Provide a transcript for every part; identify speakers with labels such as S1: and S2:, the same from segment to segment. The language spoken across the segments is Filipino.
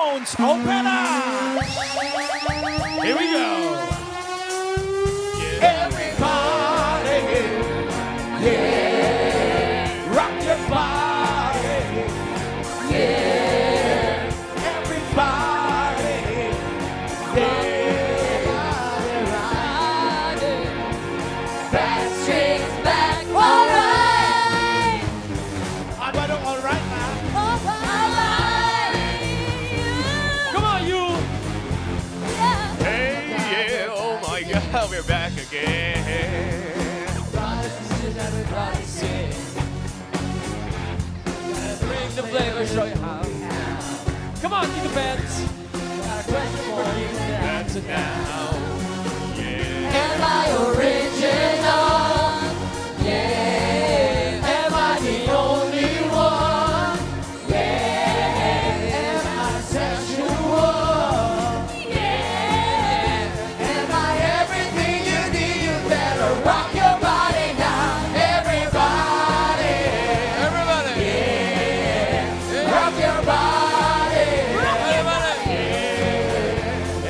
S1: phones, open up! Here we go! Everybody, yeah, rock your body, yeah, everybody,
S2: Backstreet's back, alright!
S1: Ano ba nung alright na?
S2: Alright!
S1: Come on, you!
S3: Hey, yeah, oh my God, we're back again.
S2: Everybody sing. Bring the flavor, show you how.
S1: Come on, Tito Benz!
S2: Got a question for you to answer now.
S3: Yeah.
S2: Am I original? Yeah. Am I the only one? Yeah. Am I sexual? Yeah. Am I everything you need? You better rock your body now, everybody.
S3: Everybody.
S2: Yeah. Rock your body.
S3: Everybody.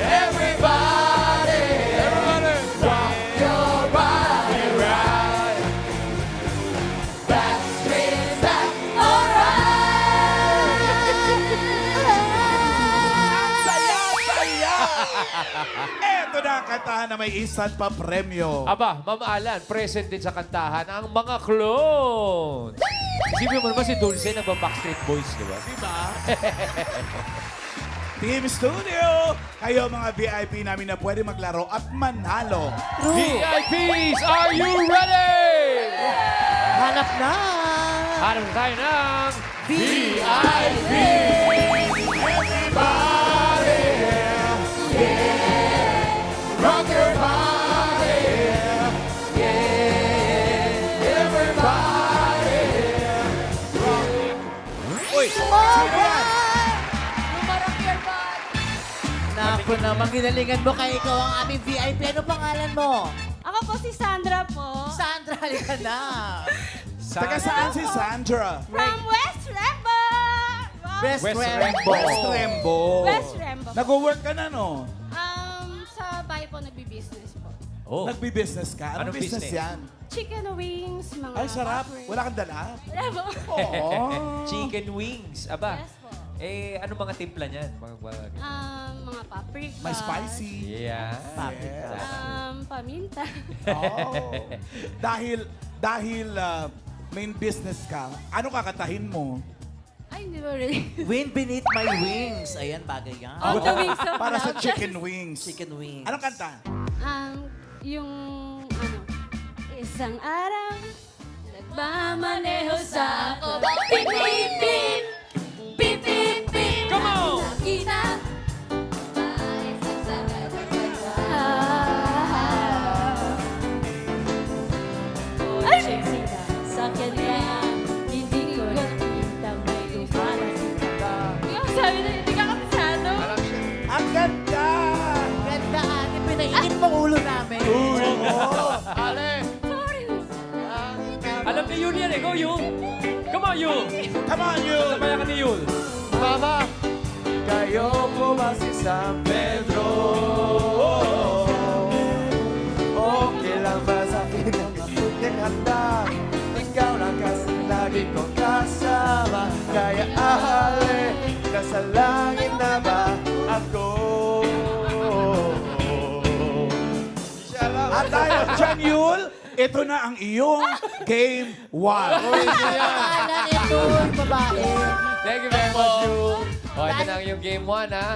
S2: Everybody.
S3: Everybody.
S2: Rock your body right. Backstreet's back, alright.
S1: Saya! Saya! Eto na ang kantahan na may isang pa premyo.
S4: Aba, Ma'am Alan, present din sa kantahan ang mga clones. Sipin mo naman si Dulce nagpa-Backstreet Boys, di ba?
S1: Diba? Team Studio, kayo mga VIP namin na pwede maglaro at manalo.
S4: VIPs, are you ready?
S5: Hanap na!
S4: Hanap tayo ng
S1: VIP! Everybody! Yeah! Rock your body! Yeah! Everybody! Rock! Uy! Sino yan?
S2: Lumarap your body.
S5: Naku naman, ginalingan mo kaya ikaw ang aming VIP. Ano pangalan mo?
S6: Ako po si Sandra po.
S5: Sandra, halika na.
S1: Taga saan si Sandra?
S6: From West Rembo! Wow.
S5: West
S4: West
S5: Rembo.
S1: West Rembo.
S6: West Rembo.
S1: Nag-work ka na, no?
S6: Sa bahay po nagbi-business po.
S4: Oh,
S1: Nagbi-business ka? Anong
S4: Anong
S1: business
S4: business?
S1: yan?
S6: Chicken wings, mga
S1: Ay, sarap.
S6: offerings.
S1: Wala kang dala?
S6: Wala po.
S1: Oo.
S4: chicken wings. Aba,
S6: Yes po.
S4: ano mga timpla niyan?
S6: Mga paprika.
S1: May spicy.
S4: Yeah.
S5: Paprika.
S6: Paminta.
S1: Oh. dahil main business ka, ano kakatahin mo?
S6: Ay, hindi ba really?
S5: Wind beneath my wings. Ayan, bagay yan.
S6: All the wings of
S1: Para sa
S6: love.
S1: chicken wings.
S5: Chicken wings.
S1: Anong kanta?
S6: Yung, isang araw, nagmamaneho sa ako. Pip, pip, pip! Pip, pip, pip!
S4: Come on!
S6: Nakita. Ay! Sa kanya, hindi ko nakita may gumana sila. Sabi na, hindi ka kabisado.
S1: Ang ganda!
S5: Ganda, ate. Pinainit mo ulo namin.
S4: Ale!
S6: Sorry.
S4: Alam ni Yul yan eh. Go, Yul! Come on, Yul!
S1: Come on, you!
S4: Sabaya ka ni Yul.
S3: Mama, kayo po ba si San Pedro? Okay lang ba sa akin ang aking handa? Ikaw lang kasi lagi kong kasama. Kaya ahali, nasa langit na ba ako?
S1: At dahil dyan, Yul, ito na ang iyong Game 1.
S5: Pangalan ito, babae.
S4: Thank you very much, Yul. O, ito na ang iyong game 1, ha?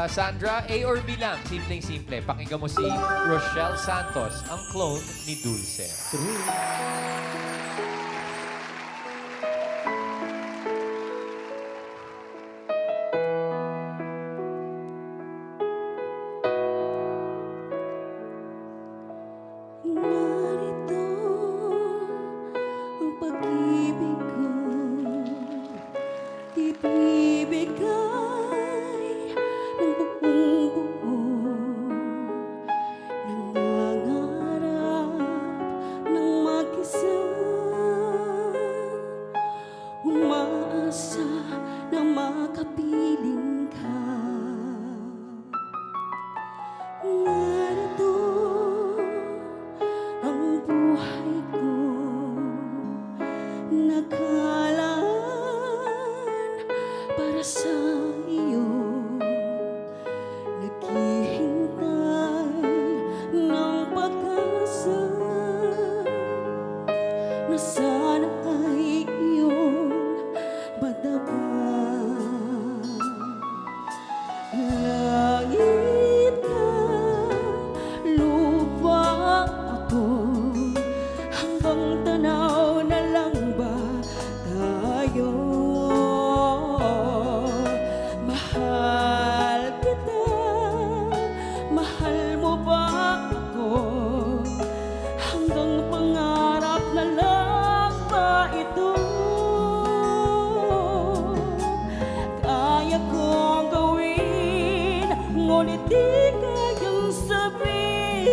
S4: Sandra, A or B lang. Simpleng-simple. Pakinggan mo si Rochelle Santos, ang clone ni Dulce.
S6: Narito ang pag-ibig ko, ibibigay ng buong buo. Nangangarap ng mag-isa sa iyo, naghihintay ng pag-asa na sana ay iyong madaman. Langit ka, lupa ako, hanggang tanaw na lang ba tayo? Mahal kita, mahal mo ba ako? Hanggang pangarap na lang ba ito? Kaya kong gawin, ngunit di kayang sabihin.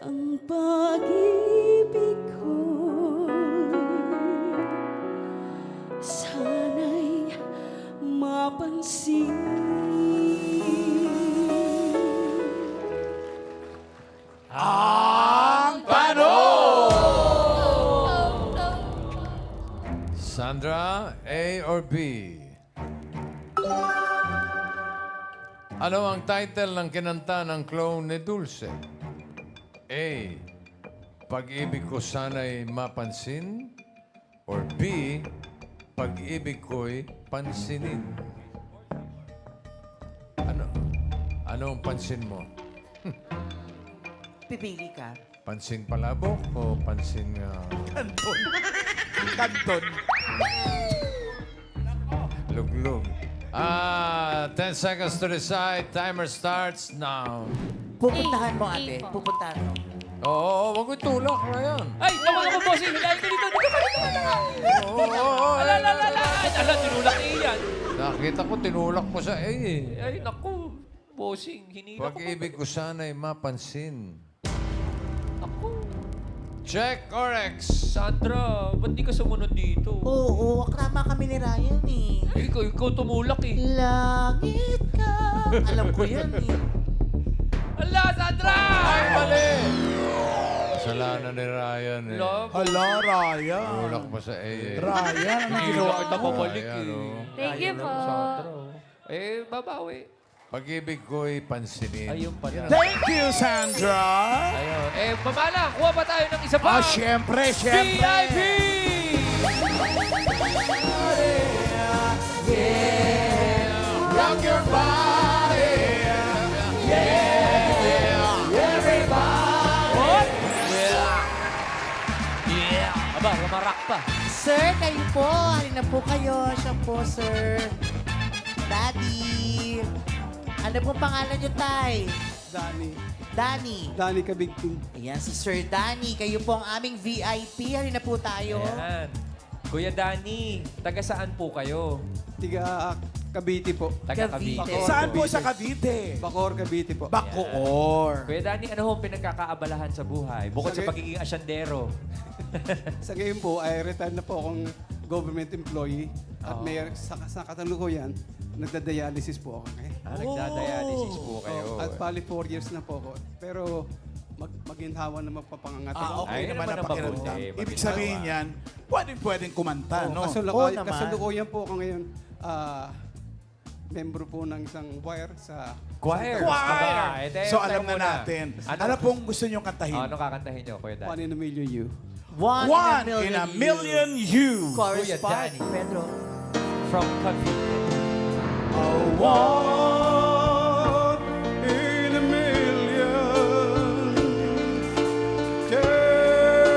S6: Ang pag-ibig ko'y sana'y mapansin.
S1: Ang tanong!
S7: Sandra, A or B? Ano ang title ng kinanta ng clone ni Dulce? A. Pag-ibig ko sana'y mapansin? Or B. Pag-ibig ko'y pansinin? Ano ang pansin mo?
S5: Pipili ka.
S7: Pansin palabok o pansin...
S1: Kanton. Kanton.
S7: luglug? 10 seconds to decide. Timer starts now.
S5: Pupuntahan mo,
S6: A
S5: ate.
S6: po.
S5: Pupuntahan mo.
S7: Oo, wag mo itulak, Ryan.
S4: Ay, tawag ako, bossing. Hilahin ko dito. Dito ka, dito ka. Ala, ala, ala, ala. Ala, tinulak niya yan.
S7: Nakita ko, tinulak mo sa A eh.
S4: Ay, naku. Bossing, hinila ko.
S7: Pag-ibig ko sana'y mapansin.
S4: Ako.
S7: Check or X?
S4: Sandra, ba't di ka sumunod dito?
S5: Oo, akrama kami ni Ryan eh.
S4: Eh, ikaw tumulak eh.
S5: Langit ka. Alam ko yan eh.
S4: Ala, Sandra!
S7: Ay, mali! Kasalanan ni Ryan eh.
S4: Love.
S1: Hala, Ryan.
S7: Tinulak mo sa A eh.
S1: Ryan, ano
S4: Hindi
S1: ginawa
S4: kita
S1: mo?
S4: pabalik
S7: Ayan,
S4: eh.
S7: oh.
S6: Thank you po.
S4: Eh, babawi.
S7: Pag-ibig ko'y pansinin.
S4: Ayun pala.
S1: Thank you, Sandra.
S4: Ayun. Eh, mamala, kuha pa tayo ng isa pa.
S1: Ah, syempre, syempre.
S4: VIP!
S2: Rock your body.
S4: Aba, rumarak pa.
S5: Sir, kayo po. Halina po kayo. Siya po, sir. Daddy. Ano po pangalan niyo, Tay?
S8: Danny.
S5: Danny.
S8: Danny Kabigting.
S5: Ayan, si Sir Danny. Kayo po ang aming VIP. Halina po tayo.
S4: Ayan. Kuya Danny, taga saan po kayo?
S8: Tiga Cavite po.
S4: Taga
S5: Cavite.
S4: Cavite.
S1: Saan po sa Cavite?
S8: Bacor, Cavite po.
S1: Bacoor.
S4: Kuya Danny, ano ho ang pinagkakaabalahan sa buhay? Bukod sa
S8: Sige.
S4: pagiging asyandero.
S8: Sa ngayon po, ay retired na po akong government employee. At may sa kasalukuyan, nagda-dialysis po ako ngayon.
S4: Nagdadialysis po kayo.
S8: At bali 4 years na po ako. Pero maginhawa na magpapangangat ako.
S1: Okay
S4: Ay,
S1: naman
S4: naman
S1: ang
S4: ang
S1: pakiramdam.
S4: mabuti.
S1: Ibig sabihin yan, pwedeng kumanta, no?
S5: Oo naman.
S8: Kasalukuyan po ako ngayon, membro po ng isang choir sa...
S4: Choir.
S1: Choir!
S4: Aba, ete,
S1: So
S4: tayo
S1: alam na
S4: muna.
S1: natin. Ano pong gusto niyong kantahin?
S4: Ano kakantahin niyo, Kuya Danny?
S8: One in a Million You.
S1: One in a million you.
S5: Chorus
S4: Kuya
S5: part,
S4: Danny.
S5: Pedro.
S4: From Cavite.
S8: One in a million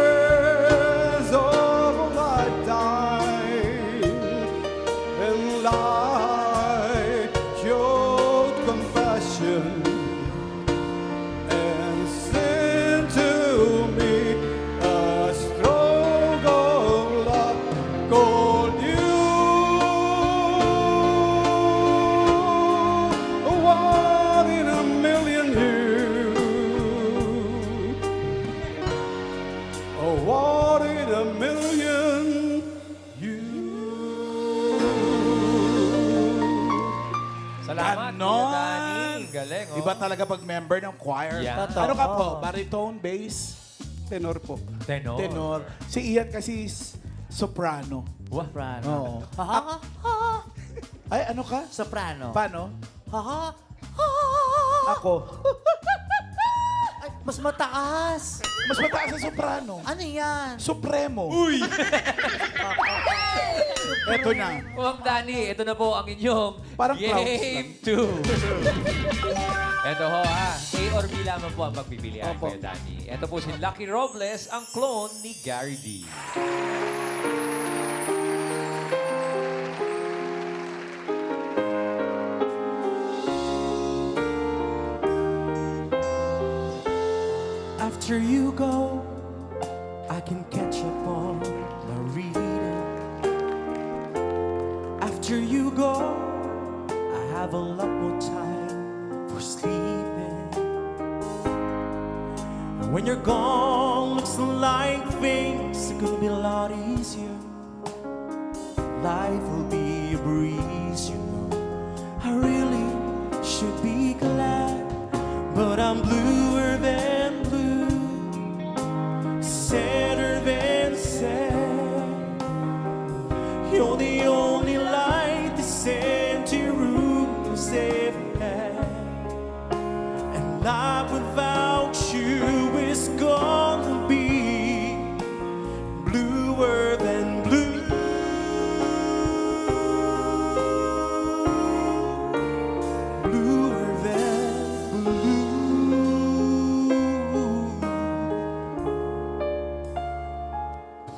S8: days of a lifetime, and life showed compassion and sent to me a struggle of called you. One in a million you. Oh, one in a million you.
S4: Salamat,
S1: Ganon.
S4: Kuya Danny. Galing, oh.
S1: Iba talaga pag member ng choir.
S4: Yeah.
S1: Ano ka po? Baritone, bass,
S8: Tenor po.
S4: Tenor.
S1: tenor. Si Ian kasi is soprano.
S5: Soprano.
S1: Oo.
S5: Ha, ha, ha, ha.
S1: Ay, ano ka?
S5: Soprano.
S1: Paano?
S5: Ha, ha, ha.
S1: Ako.
S5: Ay, mas mataas.
S1: Mas mataas sa soprano.
S5: Ano yan?
S1: Supremo. Uy! Eto na.
S4: Ma'am Danny, ito na po ang inyong
S1: Parang clouds
S4: Game 2. Ito ho ha, A or B lamang po ang pagpipilian,
S1: Opo.
S4: Kuya Danny. Ito po si Lucky Robles, ang clone ni Gary D.
S3: After you go, I can catch up on my reading. After you go, I have a lot more time for sleeping. And when you're gone, looks like things are gonna be a lot easier. Life will be a breeze, you know. I really should be glad, but I'm bluer than blue, sadder than sad. You're the only light this empty room has ever had, and life without you is gonna be bluer than blue. Bluer than blue.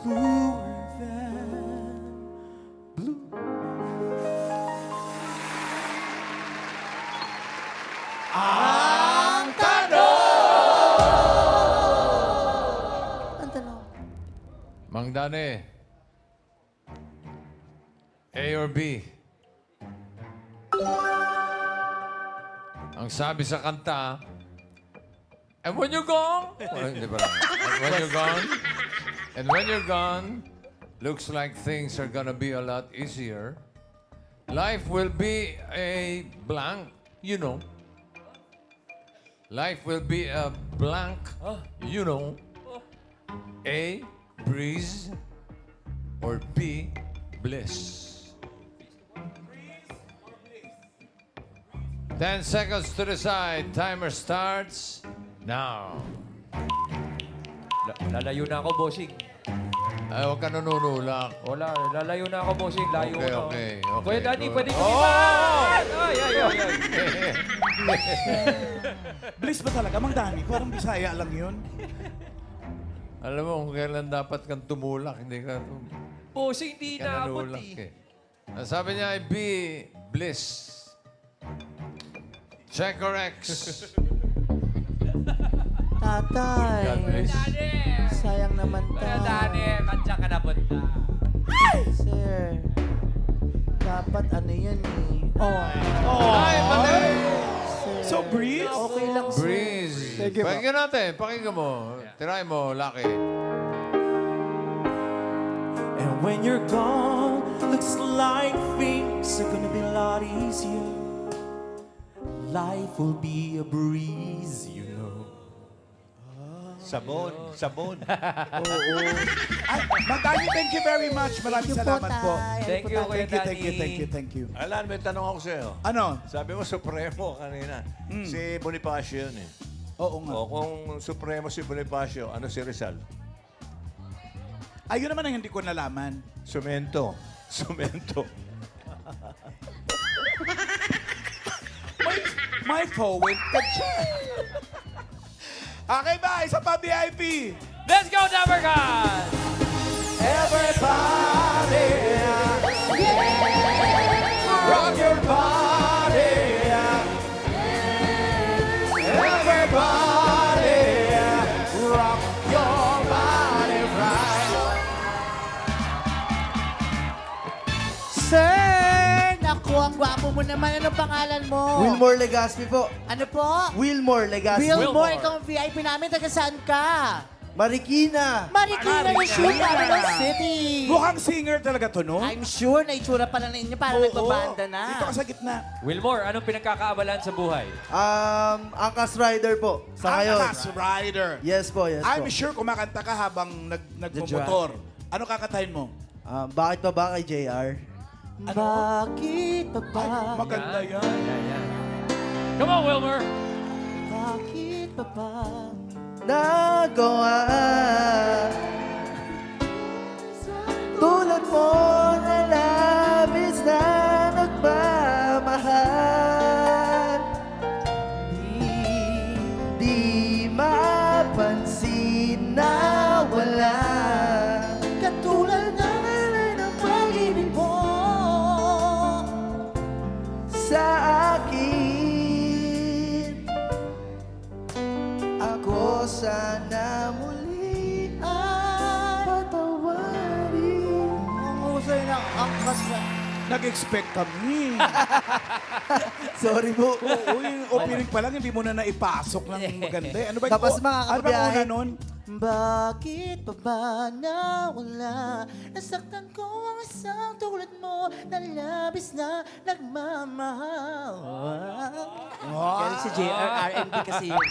S3: Bluer than blue.
S5: Ang tanong.
S7: Mang Dani. A or B? Ang sabi sa kanta, and when you're gone, hindi ba lang? And when you're gone, and when you're gone, looks like things are gonna be a lot easier. Life will be a blank, you know. Life will be a blank, you know. A, breeze, or B, bliss. 10 seconds to decide. Timer starts now.
S4: Lalayo na ako, bossing.
S7: Ay, huwag ka nanunulak.
S4: Wala, lalayo na ako, bossing. Layo
S7: Okay,
S4: na.
S7: okay.
S4: Kuya Danny, pwede ko
S1: Bliss ba talaga, Mang Dani? Parang Bisaya lang yun.
S7: Alam mo kung kailan dapat kang tumulak, hindi ka
S4: Bossing, di na abot
S7: nanulak
S4: eh.
S7: eh. Ang sabi niya ay B, bliss. Check or X.
S5: Tatay.
S7: God bless.
S5: Sayang naman
S4: Kuya
S5: tayo.
S4: Danny, kandiyan ka na punta.
S5: Sir. Dapat ano yun eh.
S7: Ay, mali!
S5: Sir.
S1: So, Breeze?
S5: Okay lang, sir.
S7: Breeze.
S8: Thank you, po.
S7: Pakinggan natin. Pakinggan mo. Try mo, Lucky.
S3: And when you're gone, looks like things are gonna be a lot easier. Life will be a breeze, you know.
S9: Sabon, sabon.
S1: Ay, Mang Dani, thank you very much. Maraming
S5: Thank you po,
S1: salamat po.
S5: Tay.
S4: Thank you, Kuya
S1: Thank you, thank you,
S4: Danny.
S1: thank you, thank you.
S9: Alan, may tanong ako sa'yo.
S1: Ano?
S9: Sabi mo, Supremo kanina. Si Bonifacio yun eh.
S1: Oo nga.
S9: O kung Supremo si Bonifacio, ano si Rizal?
S1: Ayun naman ang hindi ko nalaman.
S9: Sumento. Sumento.
S1: My poet ka dyan. Okay ba? Isa pa VIP.
S4: Let's go, Dabarkan!
S3: Everybody, rock your body. Everybody, rock your body right.
S5: Sir! Naku, ang gwapo mo naman. Ano pangalan mo?
S3: Wilmore Legaspi po.
S5: Ano po?
S3: Wilmore Legaspi.
S5: Wilmore, ikaw ang VIP namin. Taga saan ka?
S3: Marikina.
S5: Marikina ng shoot Capital City.
S1: Mukhang singer talaga to, no?
S5: I'm sure na itsura pa lang ninyo para nagbabanda na.
S1: Dito ka sa gitna.
S4: Wilmore, anong pinagkakaabalan sa buhay?
S3: Angkas Rider po. Sa ngayon.
S1: Angkas Rider.
S3: Yes po, yes
S1: I'm
S3: po.
S1: sure kumakanta ka habang nagmumotor. Ano kakatahin mo?
S3: Bakit pa ba kay JR? Bakit pa ba?
S1: Maganda yan.
S4: Yan. Come on, Wilmer.
S3: Bakit pa ba nagawa? Tulad mo na labis na nagmamahal, di mapansin na wala katulad ng pag-ibig mo sa akin. Ako sana muli ay patawarin.
S5: Ang husay ng angkas na.
S1: Nag-expect kami.
S3: Sorry po.
S1: Oo, yung opening pa lang, hindi mo na naipasok ng maganda. Ano ba
S3: Tapos mga
S1: ano ba
S3: kabiyahe?
S1: una nun?
S3: Bakit pa ba nawala? Nasaktan ko ang isang tulad mo na labis na nagmamahal.
S5: Galing si JR, R&B kasi yun.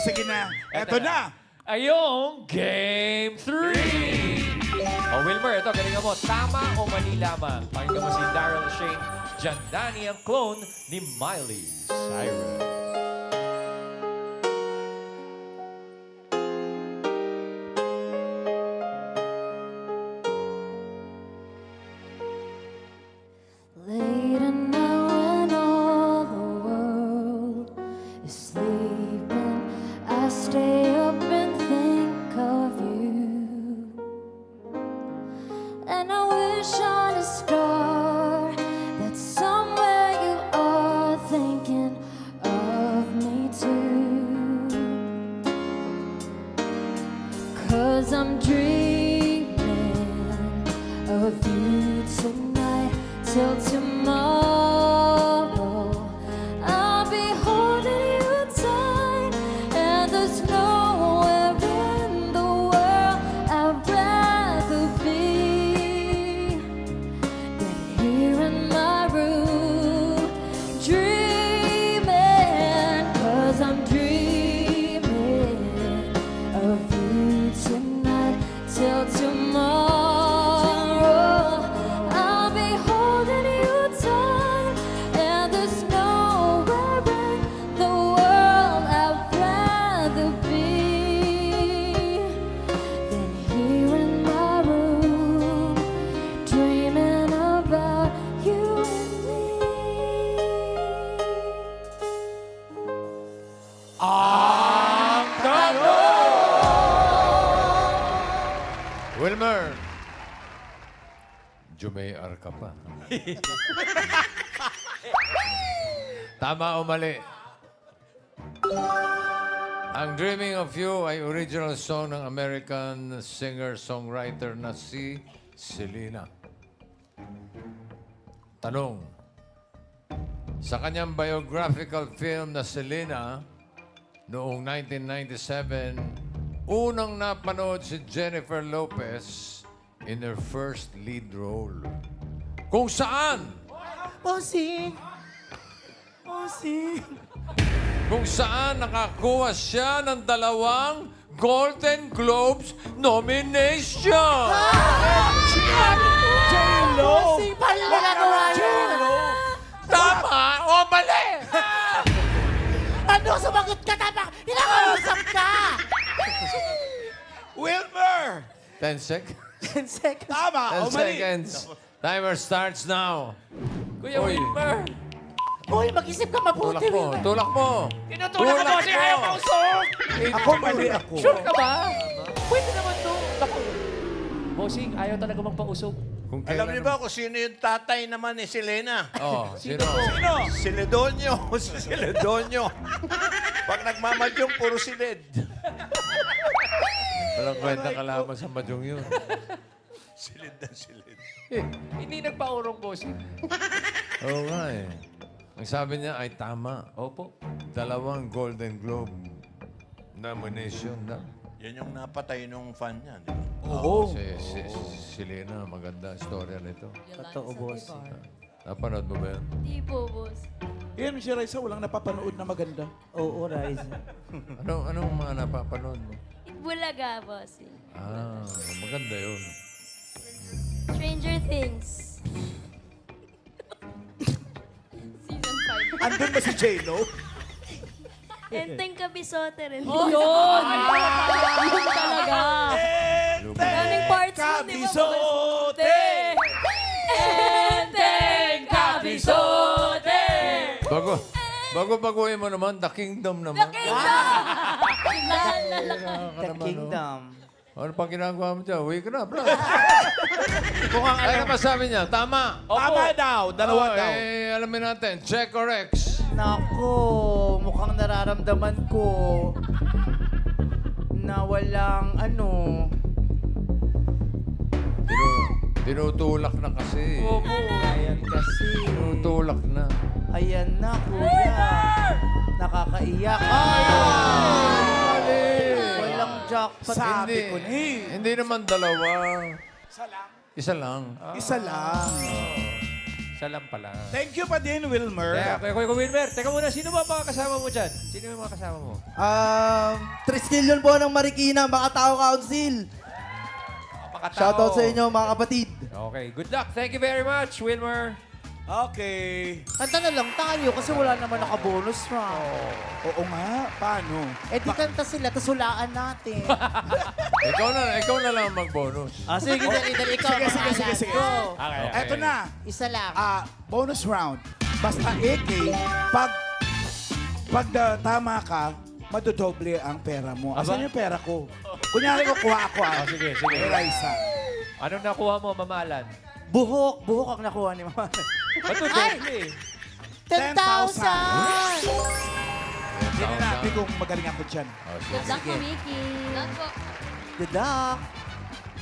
S1: Sige na. Eto na.
S4: Ayong Game 3! O Wilmer, ito, galingan mo. Tama o mali lamang? Pakinggan mo si Daryl Shane Jandani, ang clone ni Miley Cyrus.
S6: Late at night when all the world is sleeping, I stay up and think of you. And I wish on a star that somewhere you are thinking of me too. 'Cause I'm dreaming of you tonight till tomorrow. I'll be holding you tight, and there's nowhere in the world I'd rather be than here in my room, dreaming. 'Cause I'm dreaming of you tonight till tomorrow. I'll be holding you tight, and there's nowhere in the world I'd rather be than here in my room, dreaming about you and me.
S7: Wilmer! Jumay-ar ka pa. Tama o mali? Ang Dreaming of You ay original song ng American singer-songwriter na si Selena. Tanong, sa kanyang biographical film na Selena, noong 1997, unang napanood si Jennifer Lopez in her first lead role. Kung saan?
S3: Bossing!
S7: Kung saan nakakuha siya ng 2 Golden Globes nomination.
S1: J-Lo!
S5: Bossing, paano mo nagawa yun?
S7: Tama o mali?
S5: Ano, sumagot ka, tama? Hinakausap ka!
S1: Wilmer!
S7: 10 seconds.
S5: 10 seconds.
S1: Tama
S7: 10
S1: o mali?
S7: seconds. Timer starts now.
S4: Kuya
S7: Uy.
S4: Wilmer!
S5: Uy, mag-isip ka mabuti,
S7: Tulak mo,
S5: Wilmer.
S7: tulak mo.
S4: Tinutulak ka, bossing! Ayaw pa usok!
S1: Ako mali ako.
S4: Sure ka ba? Pwede naman to. Naku. Bossing, ayaw talaga magpausok.
S7: Kung
S9: Alam
S7: kailan
S9: niyo ba kung sino yung tatay naman ni Selena?
S7: Oh, sino?
S1: Sino?
S9: Si Ledonyo. Si Ledonyo. Pag nagmamadyong, puro silid.
S7: Walang kwenta kalaban sa madyong yun.
S9: Silid na silid.
S4: Hindi nagpaurong, bossing.
S7: Oo nga eh. Ang sabi niya ay tama.
S4: Opo.
S7: 2 Golden Globe nomination na.
S9: Yan yung napatay nung fan niya, di ba?
S7: Oo. Si Lena, maganda istorya nito.
S5: Totoo, boss.
S7: Napanood mo ba yan?
S6: Di po, boss.
S1: Yan, si Raisa, walang napapanood na maganda.
S5: Oo, Rise.
S7: Anong mga napapanood mo?
S6: Bulaga, boss.
S7: Ah, maganda yun.
S6: Stranger Things. Season 5.
S1: Andun ba si J-Lo?
S6: Enteng Kabisote rin.
S2: Oh, yun! Yun talaga!
S6: Maraming parts yun, di ba?
S1: Kabisote!
S2: Enteng Kabisote!
S7: Bago-baguhin mo naman, The Kingdom naman.
S5: The Kingdom.
S7: Ano pang ginagawa mo dyan? Uwi ka na, bro. Ano ba sabi niya? Tama.
S1: Tama daw, dalawa daw.
S7: Alamin natin. Check or X?
S5: Nako, mukhang nararamdaman ko na walang
S7: Tinutulak na kasi.
S5: Ayan kasi.
S7: Tinutulak na.
S5: Ayan na, kuya. Nakakaiyak. Ay! Walang jackpot.
S1: Sabi ko na eh.
S7: Hindi naman dalawa.
S1: Isa lang.
S7: Isa lang.
S1: Isa lang.
S4: Isa lang pala.
S1: Thank you pa din, Wilmer.
S4: Kuya Wilmer, teka muna, sino ba mga kasama mo dyan? Sino yung mga kasama mo?
S3: Triskelion po ng Marikina, Makatao Council.
S4: Makatao.
S3: Shoutout sa inyo, mga kapatid.
S4: Okay, good luck. Thank you very much, Wilmer.
S1: Okay.
S5: Kanta na lang tayo kasi wala naman nakabonus round.
S1: Oo nga, paano?
S5: Eh di kanta sila, tapos hulaan natin.
S7: Ikaw na lang mag-bonus.
S5: Sige, dali, ikaw.
S1: Sige.
S5: Go.
S4: Okay.
S1: Eto na.
S5: Isa lang.
S1: Bonus round. Basta AK, pag tama ka, madodoble ang pera mo. Asan yung pera ko? Kunyari kukuha ako
S4: Sige.
S1: Eliza.
S4: Anong nakuha mo, mamalan?
S5: Buhok ang nakuha ni Mama.
S4: Ba't ito doble?
S5: 10,000!
S1: Tingnan natin kung magaling ako dyan.
S6: Good luck po, Mickey. Good po.
S5: Good luck.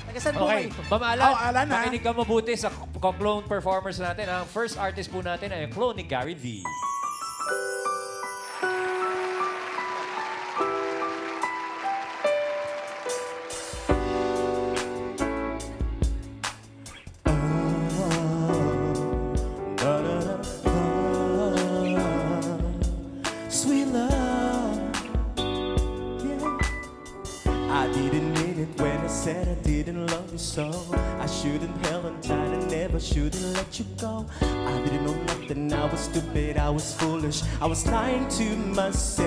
S5: Nagasan mo
S4: Okay,
S5: kayo?
S4: Ma'am Alan,
S1: Alan, ha?
S4: makinig ka mabuti sa clone performers natin. Ang first artist po natin ay ang clone ni Gary V.
S3: Sweet love, yeah. I didn't mean it when I said I didn't love you so. I shouldn't held on tight and never shouldn't let you go. I didn't know nothing, I was stupid, I was foolish, I was lying to myself.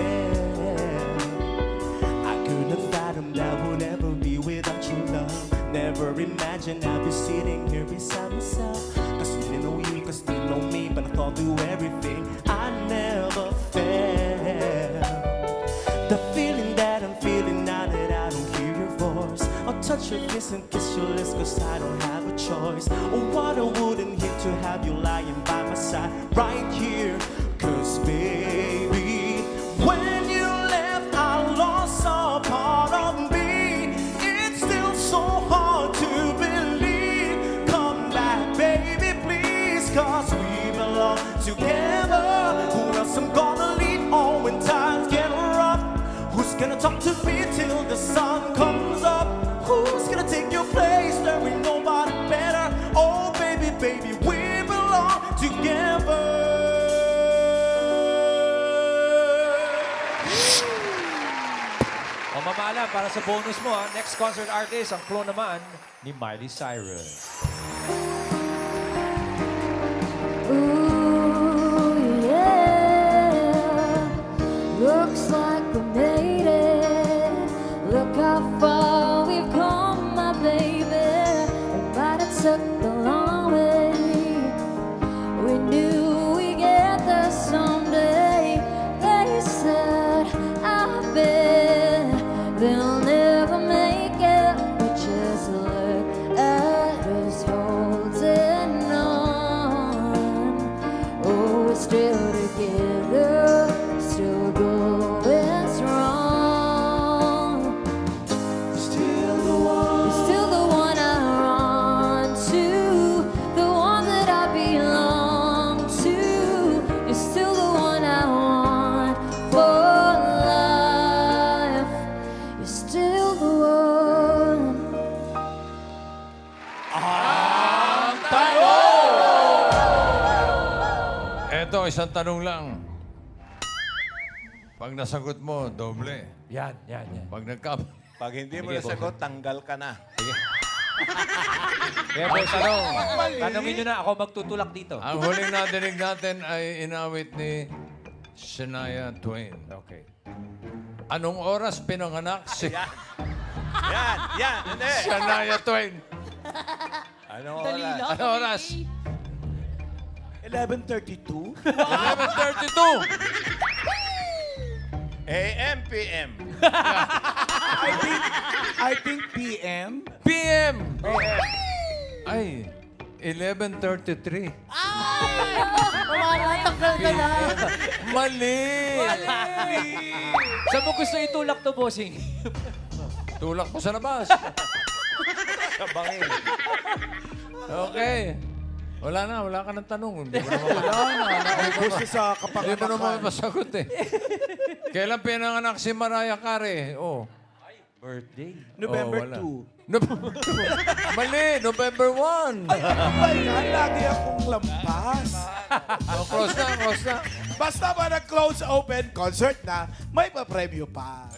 S3: I couldn't have fathomed I would ever be without your love. Never imagined I'd be sitting here beside myself. Cause we didn't know you, cause you didn't know me, but I thought through everything I never felt. The feeling that I'm feeling now that I don't hear your voice. I'll touch your kiss and kiss your lips cause I don't have a choice. Oh, what I wouldn't hate to have you lying by my side right here. Cause baby, when you left I lost a part of me. It's still so hard to believe. Come back baby please, cause we belong together. Who else I'm gonna lean on when times get rough? Who's gonna talk to me till the sun comes up? Who's gonna take your place? There ain't nobody better. Oh baby, baby, we belong together.
S4: O Mama Alan, para sa bonus mo, next concert artist, ang clone naman ni Miley Cyrus.
S6: Ooh, yeah. Looks like we made it. Look how far we've come, my baby. We might have took the long way. We knew we'd get there someday. They said, I bet they'll never make it. We just look at us holding on. Oh, we're still together, still going strong.
S3: Still the one.
S6: You're still the one I run to, the one that I belong to. You're still the one I want for life. You're still the one.
S7: Eto, isang tanong lang. Pag nasagot mo, doble.
S4: Yan.
S7: Pag nagka...
S9: Pag hindi mo
S4: Sige,
S9: nasagot, tanggal ka na.
S4: Sige. Kaya boss, tanongin nyo na, ako magtutulak dito.
S7: Ang huling nadinig natin ay inawit ni Shania Twain.
S4: Okay.
S7: Anong oras pinanganak si
S9: Yan, hindi.
S7: Shania Twain?
S9: Ano
S5: Dali
S9: oras?
S5: lang.
S7: Ano oras?
S1: 11:32?
S7: 11:32.
S9: AM, PM.
S1: I think PM.
S7: PM. Ay, 11:33.
S5: Tanggal ka na.
S7: Mali!
S4: Saan mo gusto itulak to, bossing?
S7: Tulak mo sa labas.
S9: Sa bangin.
S7: Okay. Wala ka ng tanong. Hindi mo naman
S1: Naubos sa
S7: Hindi mo naman
S1: kapanganakan.
S7: masagot eh. Kailan pinanganak si Mariah Carey? Oh.
S4: Birthday.
S1: November
S7: wala.
S1: 2.
S7: Mali, November 1.
S1: Ay, oh my God, lagi akong lampas.
S7: Oh, close na.
S1: Basta ba nag-close open concert na, may pa-premyo pa.